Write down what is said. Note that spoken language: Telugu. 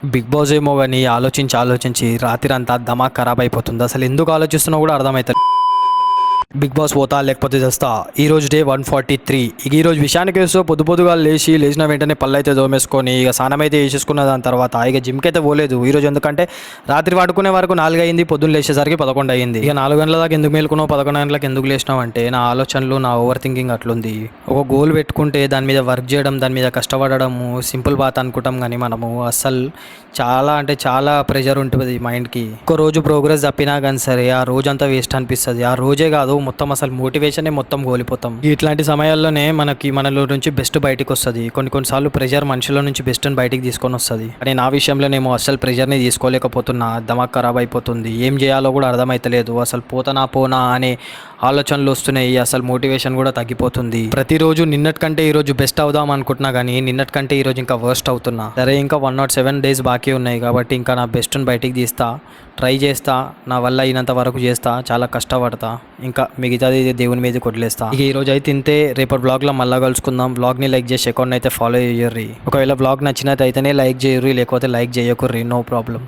బిగ్ బాస్ ఏమో కానీ ఆలోచించి ఆలోచించి రాత్రి అంతా దమాక్ ఖరాబ్ అయిపోతుంది. అసలు ఎందుకు ఆలోచిస్తున్నా కూడా అర్థమవుతుంది. బిగ్ బాస్ పోతా లేకపోతే చేస్తా. ఈ రోజు డే 143. ఇక ఈ రోజు విషయానికి వస్తే పొద్దుగా లేచిన వెంటనే పళ్ళు అయితే దోమేసుకొని ఇక స్నానం అయితే వేసేసుకున్న దాని తర్వాత ఇక జిమ్కి అయితే పోలేదు ఈరోజు. ఎందుకంటే రాత్రి పడుకునే వరకు 4 అయింది, పొద్దున్న లేచేసరికి 11 అయింది. ఇక 4 గంటల దాకా ఎందుకు మేలుకున్నావు, 11 గంటలకు ఎందుకు లేచినావు అంటే నా ఆలోచనలు, నా ఓవర్ థింకింగ్ అట్లుంది. ఒక గోల్ పెట్టుకుంటే దాని మీద వర్క్ చేయడం, దాని మీద కష్టపడము సింపుల్ బాత్ అనుకుంటాం, కానీ మనము అస్సలు చాలా అంటే చాలా ప్రెషర్ ఉంటుంది మైండ్కి. ఒక రోజు ప్రోగ్రెస్ తప్పినా కానీ సరే ఆ రోజంతా వేస్ట్ అనిపిస్తుంది. ఆ రోజే కాదు మొత్తం అసలు మోటివేషనే మొత్తం కోల్పోతాం. ఇట్లాంటి సమయాల్లోనే మనలో నుంచి బెస్ట్ బయటికి వస్తుంది. కొన్నిసార్లు ప్రెషర్ మనుషుల నుంచి బెస్ట్ అని బయటికి తీసుకొని వస్తుంది. కానీ నా విషయంలోనేమో అసలు ప్రెషర్ని తీసుకోలేకపోతున్నా. దమాక్ ఖరాబ్ అయిపోతుంది. ఏం చేయాలో కూడా అర్థమైతలేదు. అసలు పోనా అనే ఆలోచనలు వస్తున్నాయి. అసలు మోటివేషన్ కూడా తగ్గిపోతుంది. ప్రతిరోజు నిన్నటికంటే ఈరోజు బెస్ట్ అవుదాం అనుకుంటున్నా, కానీ నిన్నటికంటే ఈరోజు ఇంకా వర్స్ట్ అవుతున్నా. సరే ఇంకా 107 డేస్ బాకీ ఉన్నాయి కాబట్టి ఇంకా నా బెస్ట్ని బయటికి తీస్తా, ట్రై చేస్తా, నా వల్ల అయినంత వరకు చేస్తా, చాలా కష్టపడతా. ఇంకా మిగతాది దేవుని మీద కొట్లేస్తా. ఇక ఈ రోజు అయితే ఇంతే. రేపటి బ్లాగ్లో మళ్ళీ కలుసుకుందాం. బ్లాగ్ని లైక్ చేసి అకౌంట్ అయితే ఫాలో చేయర్రి. ఒకవేళ బ్లాగ్ నచ్చినట్టు అయితేనే లైక్ చేయర్రి, లేకపోతే లైక్ చేయకుర్రి, నో ప్రాబ్లం.